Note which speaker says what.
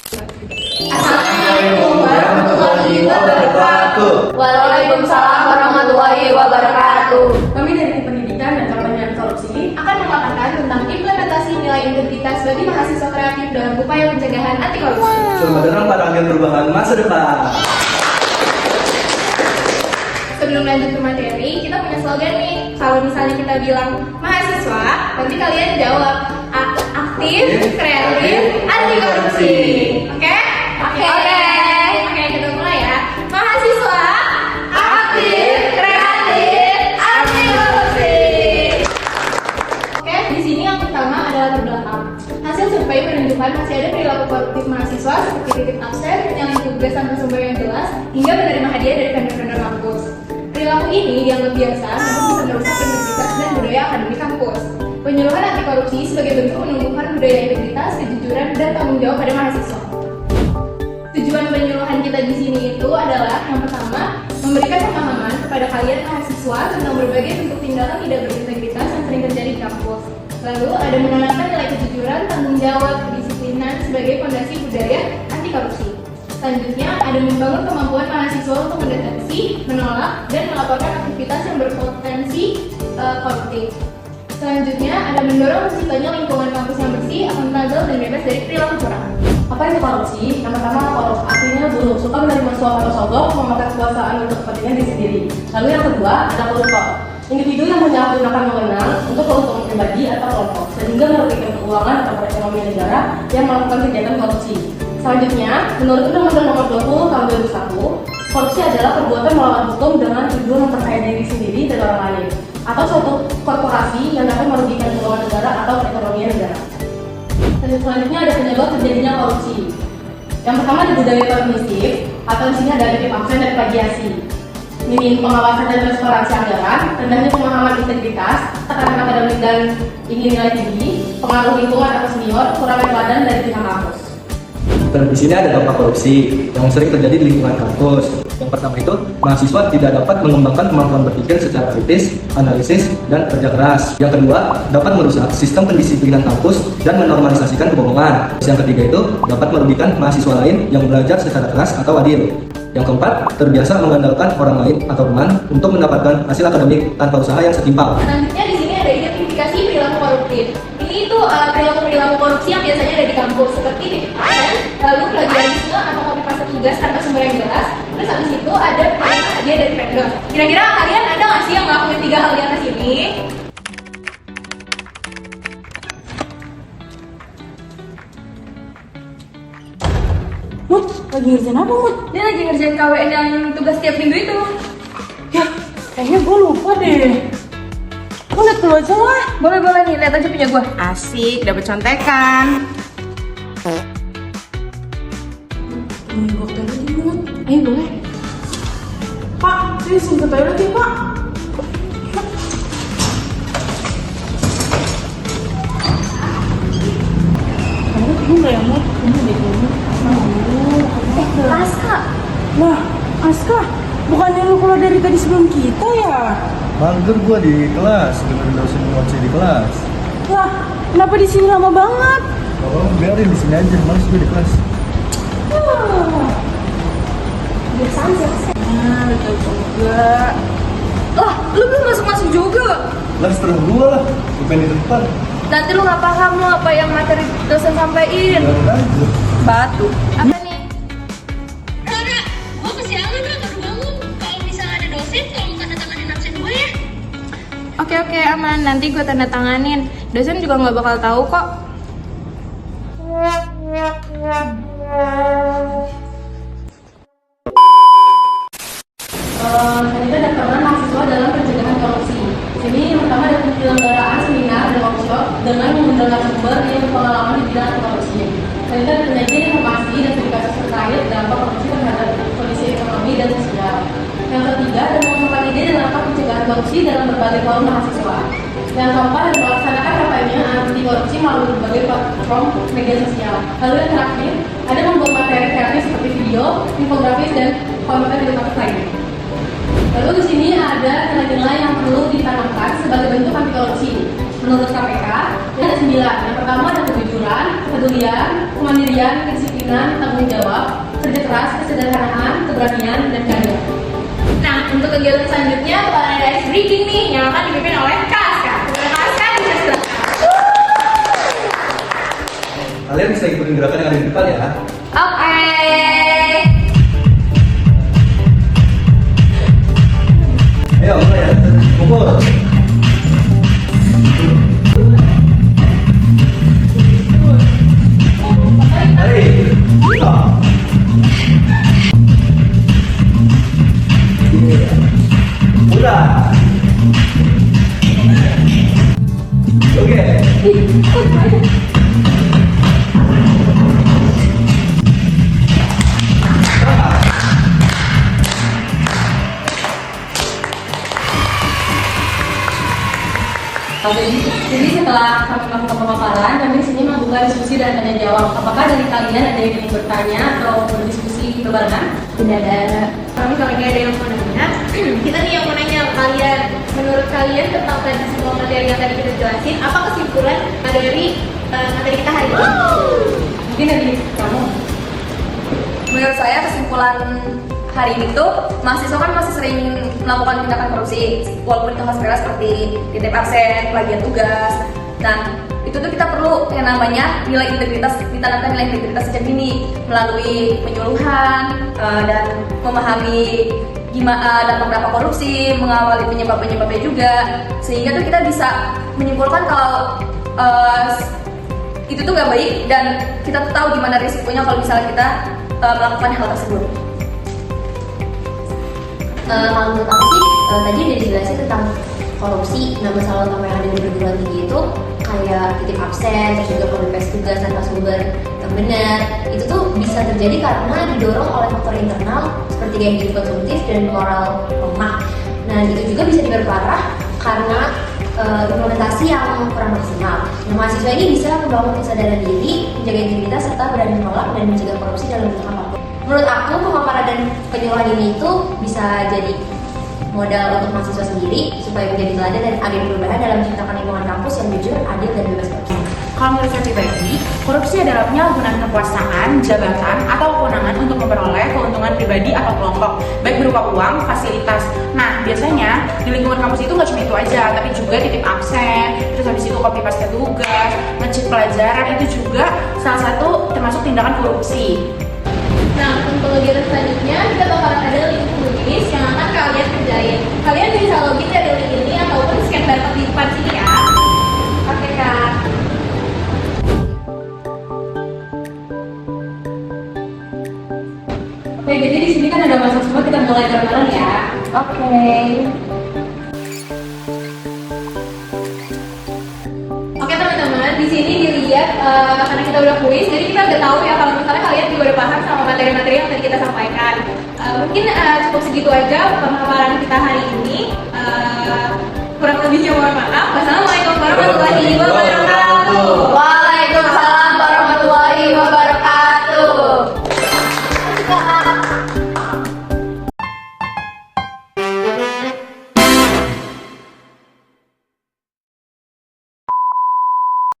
Speaker 1: Assalamualaikum warahmatullahi wabarakatuh.
Speaker 2: Waalaikumsalam warahmatullahi wabarakatuh.
Speaker 3: Kami dari Tim Pendidikan dan Kampanye Anti Korupsi akan memaparkan tentang implementasi nilai integritas bagi mahasiswa kreatif dalam upaya pencegahan anti korupsi.
Speaker 1: Selamat datang pada agen perubahan masa depan.
Speaker 3: Sebelum lanjut ke materi, kita punya slogan nih. Kalau misalnya kita bilang mahasiswa, nanti kalian jawab aktif, kreatif, anti korupsi. Oke? Oke, kita mulai ya. Mahasiswa aktif, kreatif, anti korupsi. Oke, di sini yang pertama adalah terbelakang. Hasil survei menunjukkan masih ada perilaku koruptif mahasiswa seperti titip absen, yang tugas tanpa sumber yang jelas, hingga menerima hadiah dari vendor-vendor kampus. Perilaku ini dianggap biasa, namun bisa merusak integritas dan budaya akademik kampus. Penyuluhan anti korupsi sebagai bentuk menumbuhkan budaya integritas, kejujuran, dan tanggung jawab pada mahasiswa. Tujuan penyuluhan kita di sini itu adalah yang pertama, memberikan pemahaman kepada kalian mahasiswa tentang berbagai bentuk tindakan tidak berintegritas yang sering terjadi di kampus. Lalu ada menanamkan nilai kejujuran, tanggung jawab, kedisiplinan sebagai fondasi budaya anti korupsi. Selanjutnya ada membangun kemampuan mahasiswa untuk mendeteksi, menolak, dan melaporkan aktivitas yang berpotensi koruptif. Selanjutnya ada mendorong terciptanya lingkungan kampus yang bersih, akuntabel, dan bebas dari perilaku curang.
Speaker 2: Apa itu korupsi? Yang pertama, korup artinya buruk, suka menerima suap atau sogok, memakai kekuasaan untuk kepentingan diri sendiri. Lalu yang kedua ada koruptor, individu yang menyalahgunakan wewenang untuk keuntungan pribadi atau kelompok, sehingga merugikan keuangan atau perekonomian negara yang melakukan kegiatan korupsi. Selanjutnya, menurut Undang-Undang Nomor 20 Tahun 2001, korupsi adalah perbuatan melawan hukum dengan tujuan memperkaya diri sendiri dan orang lain, atau suatu korporasi yang dapat merugikan keuangan negara atau perekonomian negara. Dan selanjutnya ada penyebab terjadinya korupsi. Yang pertama ada budaya permisif, atau di sini ada titip absen dan plagiasi. Minim pengawasan dan transparansi anggaran, rendahnya pemahaman integritas, tekanan akademik dan ingin nilai tinggi, pengaruh lingkungan atau senior, kurangnya teladan dari pihak kampus.
Speaker 1: Dan di sini ada dampak korupsi yang sering terjadi di lingkungan kampus. Yang pertama itu, mahasiswa tidak dapat mengembangkan kemampuan berpikir secara kritis, analisis, dan kerja keras. Yang kedua, dapat merusak sistem pendisiplinan kampus dan menormalisasikan kebohongan. Yang ketiga itu, dapat merugikan mahasiswa lain yang belajar secara keras atau adil. Yang keempat, terbiasa mengandalkan orang lain atau teman untuk mendapatkan hasil akademik tanpa usaha yang setimpal.
Speaker 3: Selanjutnya di sini ada identifikasi perilaku koruptif. Ini itu perilaku korupsi yang biasanya ada di kampus, seperti titip absen, lalu plagiarisme atau copy paste tugas tanpa sumber yang jelas. Terus habis itu ada penerimaan hadiah dari vendor. Kira-kira kalian ada nggak sih yang ngelakuin 3 hal di atas ini?
Speaker 2: Mut, lagi ngerjain apa, Mut?
Speaker 3: Dia lagi ngerjain KWN yang tugas tiap minggu itu.
Speaker 2: Ya, kayaknya gue lupa deh. Lu liat dulu aja lah.
Speaker 3: Boleh nih, lihat aja punya gue. Asik, dapat contekan.
Speaker 2: Ini gue toilet nih, Mut. Ayo boleh. Pak, saya langsung ke toilet ya, Pak. Kamu nggak ya, Mut? Kamu deh, Mut.
Speaker 3: Aska.
Speaker 2: Nah, Aska, bukannya lu keluar dari tadi sebelum kita ya?
Speaker 1: Mager gua di kelas, dengerin dosen ngoceh di kelas.
Speaker 2: Lah, kenapa di sini lama banget?
Speaker 1: Kalau biarin di sini aja, males gue di kelas.
Speaker 3: Biasa aja.
Speaker 2: Nah, lu tahu juga.
Speaker 3: Lah, lu belum masuk juga.
Speaker 1: Lah setelah gua lah, gue pengen di depan.
Speaker 3: Nanti lu nggak paham lo apa yang materi dosen sampaikan.
Speaker 1: Biarin aja.
Speaker 3: Batu. Apa nih?
Speaker 4: Rara, gue kesiangan Rara, baru bangun. Kalau misalnya ada dosen, tolong tanda tanganin absen gue ya.
Speaker 3: Oke, aman. Nanti gue tanda tanganin. Dosen juga nggak bakal tahu kok.
Speaker 2: Kita ada peran mahasiswa dalam pencegahan korupsi. Jadi yang pertama ada penyelenggaraan seminar dan workshop dengan mengundang narasumber yang berpengalaman di bidang anti korupsi. Selanjutnya ada penyajian informasi dan edukasi terkait dampak korupsi terhadap kondisi ekonomi dan sosial. Yang ketiga ada mengembangkan ide dan dampak pencegahan korupsi dalam berbagai forum mahasiswa. Yang keempat ada melaksanakan kampanye anti korupsi melalui berbagai platform media sosial. Lalu yang terakhir ada membuat materi kreatif seperti video, infografis dan konten edukatif lainnya. Lalu di sini ada nilai-nilai yang perlu ditanamkan sebagai bentuk anti korupsi. Menurut KPK, ada 9. Yang pertama ada kejujuran, kepedulian, kemandirian, kedisiplinan, kedisiplinan, tanggung jawab, kerja keras, kesederhanaan, keberanian, dan karya.
Speaker 3: Nah, untuk kegiatan selanjutnya bakalan ada ice breaking nih yang akan dipimpin oleh Kaska. Kepada Kaska, bisa silakan.
Speaker 1: Kalian bisa ikutin gerakan yang ada di depan ya.
Speaker 3: Oke.
Speaker 1: Ayo, mulai ya. Pukul. Hai. Udah. Oke.
Speaker 2: Oke, jadi setelah kami melakukan pemaparan, kami di sini membuka diskusi dan tanya jawab. Apakah dari kalian ada yang ingin bertanya atau berdiskusi berbarengan? Tidak ada.
Speaker 3: Kalau misalnya nggak ada yang mau nanya, kita nih yang mau nanya ke kalian. Menurut kalian tentang tadi semua materi yang tadi kita jelasin, apa kesimpulan dari materi kita hari ini?
Speaker 2: Mungkin dari kamu.
Speaker 5: Menurut saya kesimpulan hari ini tuh mahasiswa kan masih sering melakukan tindakan korupsi walaupun itu hal sepele seperti titip absen, plagiat tugas. Nah, itu tuh kita perlu yang namanya nilai integritas, ditanamkan nilai integritas sejak dini melalui penyuluhan dan memahami gimana dampak korupsi, mengawali penyebab-penyebabnya juga, sehingga tuh kita bisa menyimpulkan kalau itu tuh nggak baik dan kita tuh tahu gimana risikonya kalau misalnya kita melakukan hal tersebut.
Speaker 6: Kalau menurut aku sih, tadi udah dijelasin tentang korupsi. Nah, masalah utama yang ada di perguruan tinggi itu kayak titip absen, terus juga copy tugas tanpa sumber yang benar. Itu tuh bisa terjadi karena didorong oleh faktor internal seperti gaya hidup konsumtif dan moral lemah. Nah, itu juga bisa diperparah karena implementasi yang kurang maksimal. Nah, mahasiswa ini bisa membangun kesadaran diri, menjaga integritas serta berani menolak dan mencegah korupsi dalam bentuk apapun. Menurut aku, pemaparan dan penyuluhan ini itu bisa jadi modal untuk mahasiswa sendiri supaya menjadi teladan dan agen perubahan dalam menciptakan lingkungan kampus yang jujur, adil, dan bebas korupsi.
Speaker 7: Kalau menurut saya pribadi, korupsi adalah penyalahgunaan kekuasaan, jabatan, atau kewenangan untuk memperoleh keuntungan pribadi atau kelompok, baik berupa uang, fasilitas. Nah, biasanya di lingkungan kampus itu nggak cuma itu aja, tapi juga titip absen, terus habis itu copy paste tugas, ngecek pelajaran, itu juga salah satu termasuk tindakan korupsi.
Speaker 3: Nah, untuk kegiatan selanjutnya kita bakalan ada link tulis yang akan kalian kerjain. Kalian bisa login dari link ini ataupun scan barcode di depan sini ya. Oke kak.
Speaker 2: Oke, jadi di sini kan ada mahasiswa, kita mulai bareng-bareng ya.
Speaker 3: Oke. Oke teman-teman, di sini dilihat karena kita udah kuis, jadi kita udah tahu ya kalau misalnya kalian juga udah paham sama materi-materi yang tadi kita sampaikan. Mungkin cukup segitu aja pemaparan kita hari ini. Kurang lebihnya mohon maaf. Wassalamualaikum warahmatullahi